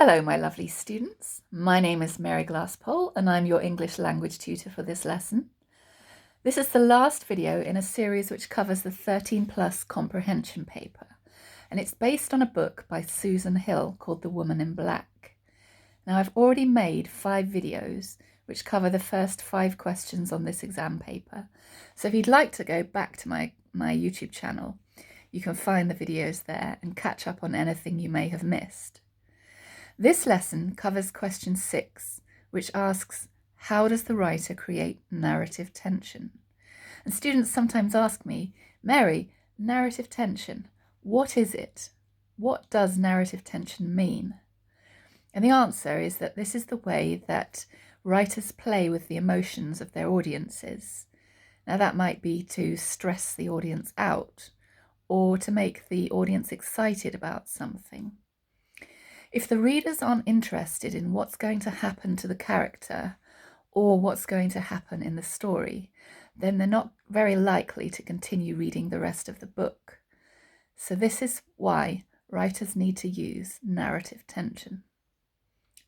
Hello, my lovely students. My name is Mary Glasspole and I'm your English language tutor for this lesson. This is the last video in a series which covers the 13 plus comprehension paper, and it's based on a book by Susan Hill called The Woman in Black. Now, I've already made 5 videos which cover the first 5 questions on this exam paper, so if you'd like to go back to my YouTube channel, you can find the videos there and catch up on anything you may have missed. This lesson covers question 6, which asks, how does the writer create narrative tension? And students sometimes ask me, Mary, narrative tension, what is it? What does narrative tension mean? And the answer is that this is the way that writers play with the emotions of their audiences. Now, that might be to stress the audience out or to make the audience excited about something. If the readers aren't interested in what's going to happen to the character or what's going to happen in the story, then they're not very likely to continue reading the rest of the book. So this is why writers need to use narrative tension.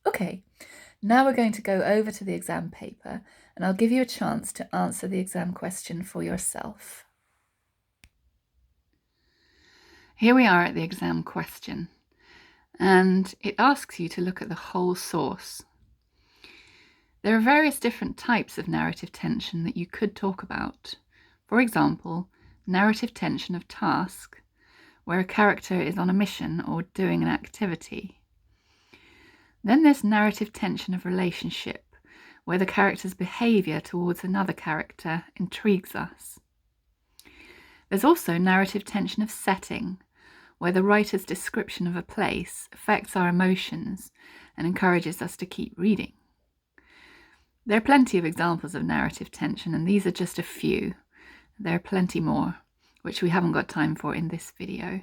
Okay, now we're going to go over to the exam paper and I'll give you a chance to answer the exam question for yourself. Here we are at the exam question. And it asks you to look at the whole source. There are various different types of narrative tension that you could talk about. For example, narrative tension of task, where a character is on a mission or doing an activity. Then there's narrative tension of relationship, where the character's behaviour towards another character intrigues us. There's also narrative tension of setting, where the writer's description of a place affects our emotions and encourages us to keep reading. There are plenty of examples of narrative tension, and these are just a few. There are plenty more, which we haven't got time for in this video.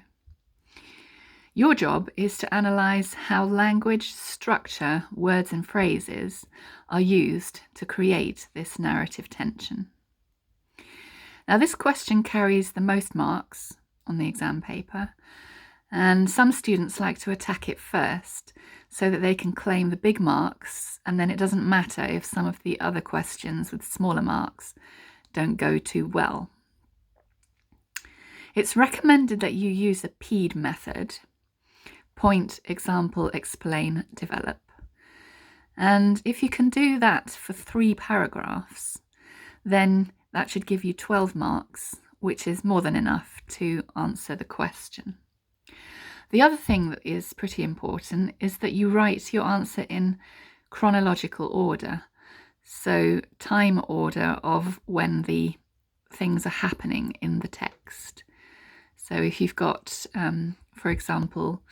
Your job is to analyse how language, structure, words and phrases are used to create this narrative tension. Now, this question carries the most marks on the exam paper, and some students like to attack it first so that they can claim the big marks, and then it doesn't matter if some of the other questions with smaller marks don't go too well. It's recommended that you use a PED method: point, example, explain, develop. And if you can do that for 3 paragraphs, then that should give you 12 marks, which is more than enough to answer the question. The other thing that is pretty important is that you write your answer in chronological order, so time order of when the things are happening in the text. So if you've got, for example,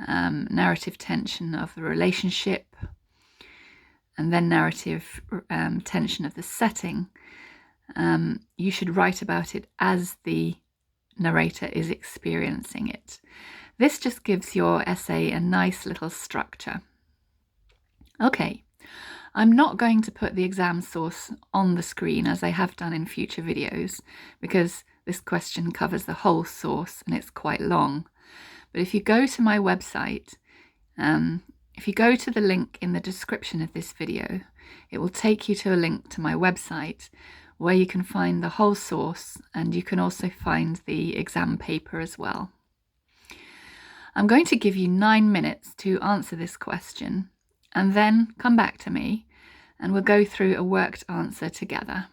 narrative tension of the relationship, and then narrative tension of the setting, you should write about it as the narrator is experiencing it. This just gives your essay a nice little structure. Okay, I'm not going to put the exam source on the screen as I have done in future videos, because this question covers the whole source and it's quite long. But if you go to my website, if you go to the link in the description of this video, it will take you to a link to my website where you can find the whole source, and you can also find the exam paper as well. I'm going to give you 9 minutes to answer this question, and then come back to me and we'll go through a worked answer together.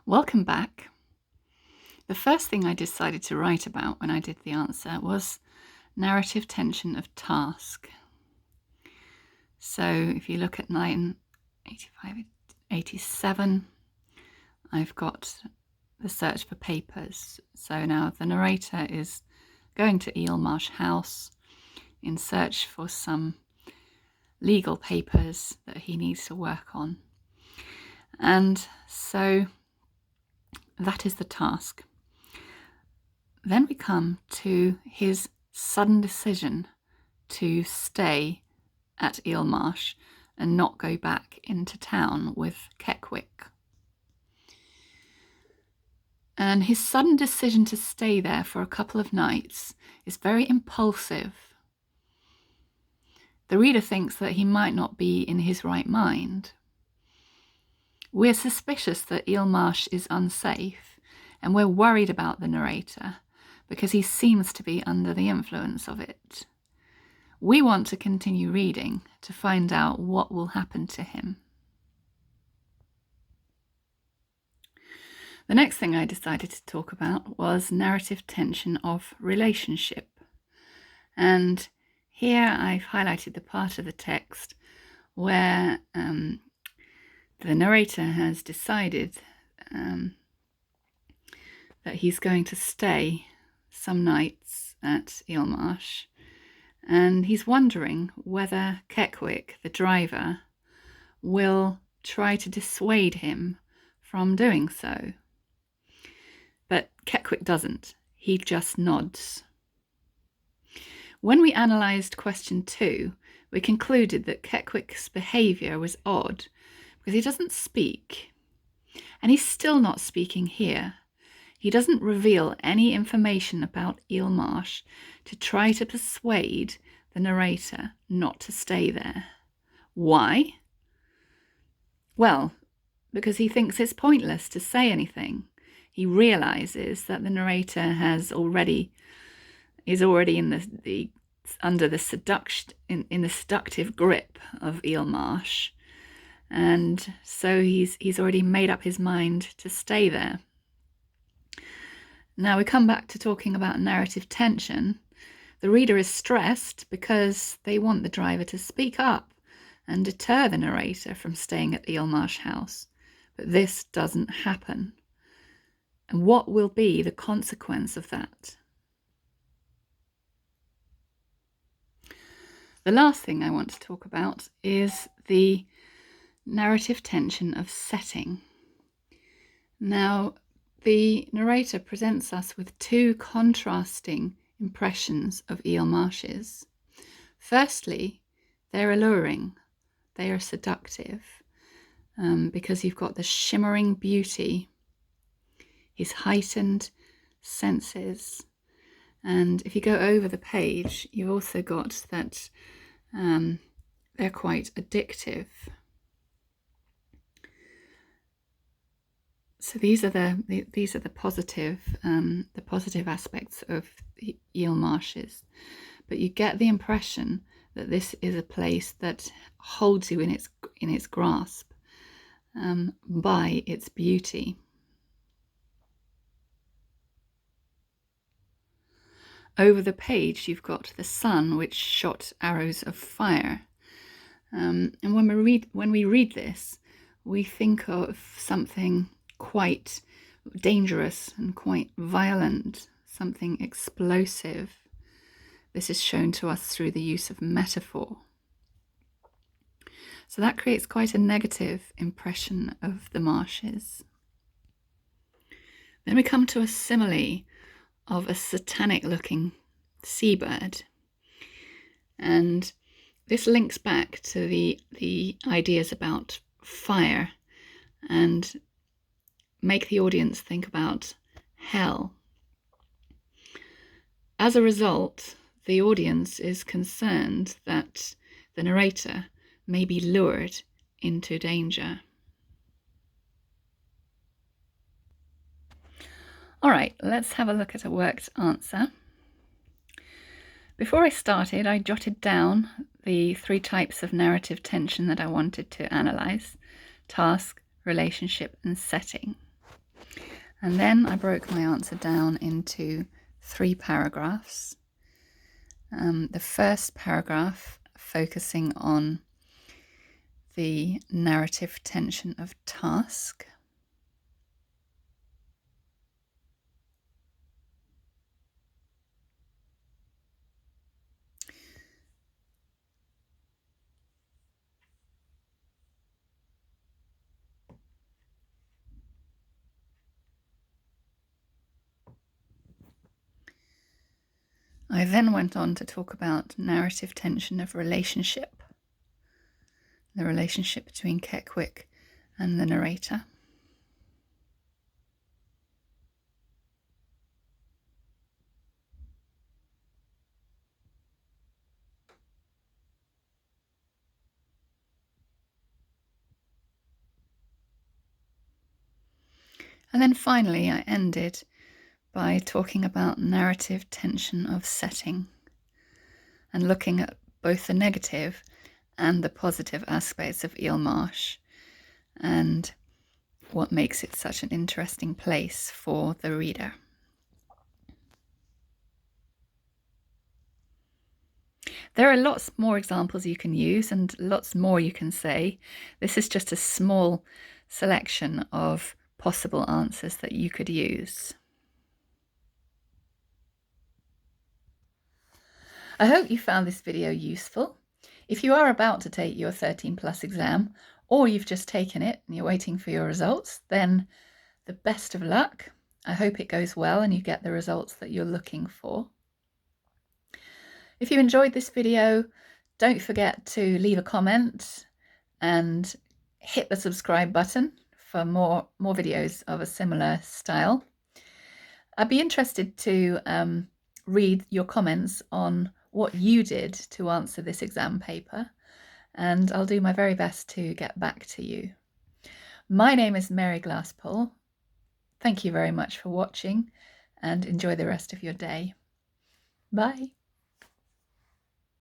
Welcome back. The first thing I decided to write about when I did the answer was narrative tension of task. So if you look at 985, 87, I've got the search for papers. So now the narrator is going to Eelmarsh House in search for some legal papers that he needs to work on. And so that is the task. Then we come to his sudden decision to stay at Eelmarsh and not go back into town with Keckwick. And his sudden decision to stay there for a couple of nights is very impulsive. The reader thinks that he might not be in his right mind. We're suspicious that Eelmarsh is unsafe, and we're worried about the narrator because he seems to be under the influence of it. We want to continue reading to find out what will happen to him. The next thing I decided to talk about was narrative tension of relationship. And here I've highlighted the part of the text where the narrator has decided that he's going to stay some nights at Eelmarsh, and he's wondering whether Keckwick, the driver, will try to dissuade him from doing so. But Keckwick doesn't. He just nods. When we analysed question 2, we concluded that Keckwick's behaviour was odd because he doesn't speak. And he's still not speaking here. He doesn't reveal any information about Eelmarsh to try to persuade the narrator not to stay there. Why? Well, because he thinks it's pointless to say anything. He realises that the narrator is already under the seductive grip of Eelmarsh, and so he's already made up his mind to stay there. Now we come back to talking about narrative tension. The reader is stressed because they want the driver to speak up and deter the narrator from staying at Eelmarsh House, but this doesn't happen. And what will be the consequence of that? The last thing I want to talk about is the narrative tension of setting. Now, the narrator presents us with two contrasting impressions of Eelmarshes. Firstly, they're alluring, they are seductive, because you've got the shimmering beauty, his heightened senses. And if you go over the page, you've also got that they're quite addictive. So these are the positive aspects of the Eelmarshes. But you get the impression that this is a place that holds you in its grasp by its beauty. Over the page, you've got the sun, which shot arrows of fire. And when we read this, we think of something quite dangerous and quite violent, something explosive. This is shown to us through the use of metaphor. So that creates quite a negative impression of the marshes. Then we come to a simile of a satanic-looking seabird. And this links back to the ideas about fire and make the audience think about hell. As a result, the audience is concerned that the narrator may be lured into danger. All right, let's have a look at a worked answer. Before I started, I jotted down the 3 types of narrative tension that I wanted to analyse: task, relationship, and setting. And then I broke my answer down into 3 paragraphs. The first paragraph focusing on the narrative tension of task. I then went on to talk about narrative tension of relationship, the relationship between Keckwick and the narrator. And then finally, I ended by talking about narrative tension of setting and looking at both the negative and the positive aspects of Eel Marsh and what makes it such an interesting place for the reader. There are lots more examples you can use and lots more you can say. This is just a small selection of possible answers that you could use. I hope you found this video useful. If you are about to take your 13+ exam, or you've just taken it and you're waiting for your results, then the best of luck. I hope it goes well and you get the results that you're looking for. If you enjoyed this video, don't forget to leave a comment and hit the subscribe button for more videos of a similar style. I'd be interested to read your comments on what you did to answer this exam paper, and I'll do my very best to get back to you. My name is Mary Glasspool. Thank you very much for watching and enjoy the rest of your day. Bye.